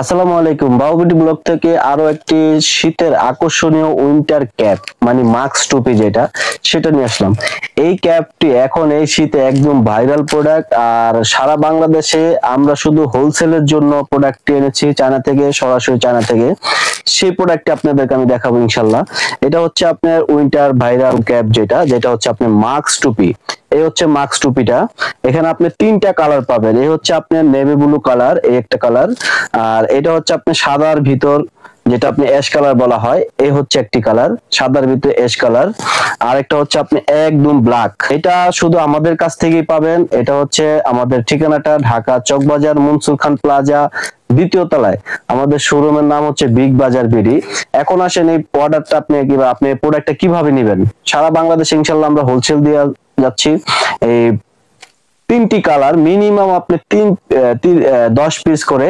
আসসালামু আলাইকুম, বাহুবলী ব্লগ থেকে আরো একটি শীতের আকর্ষণীয় উইন্টার ক্যাপ মানে মাস্ক টুপি যেটা সেটা নিয়ে আসলাম। এই ক্যাপটি এখন এই শীতে একদম ভাইরাল প্রোডাক্ট, আর সারা বাংলাদেশে আমরা শুধু হোলসেলের জন্য প্রোডাক্টটি এনেছি চায়না থেকে, সরাসরি চায়না থেকে। সেই প্রোডাক্টটি আপনাদেরকে আমি দেখাবো ইনশাল্লাহ। এটা হচ্ছে আপনার উইন্টার ভাইরাল ক্যাপ, যেটা যেটা হচ্ছে আপনার মাস্ক টুপি। এই হচ্ছে মাস্ক টুপিটা। এখানে আপনি তিনটা কালার পাবেন। এই হচ্ছে আপনার নেভি ব্লু কালার, এই একটা কালার। আর এটা হচ্ছে আপনার সাদার ভিতর, যেটা আপনি অ্যাশ কালার বলা হয়, এই হচ্ছে একটি কালার, সাদার ভিতরে অ্যাশ কালার। আর একটা হচ্ছে আপনি একদম ব্ল্যাক। এটা শুধু আমাদের কাছ থেকেই পাবেন। এটা হচ্ছে আমাদের ঠিকানাটা ঢাকা চকবাজার মনসুর খান প্লাজা, দ্বিতীয় তলায়। আমাদের শোরুমের নাম হচ্ছে বিগ বাজার বিডি। এখন আসেন এই প্রোডাক্টটা আপনি প্রোডাক্টটা কিভাবে নেবেন। সারা বাংলাদেশে ইনশাল্লাহ আমরা হোলসেল দিয়ে যাচ্ছি। এই তিনটি কালার মিনিমাম আপনি 10 পিস করে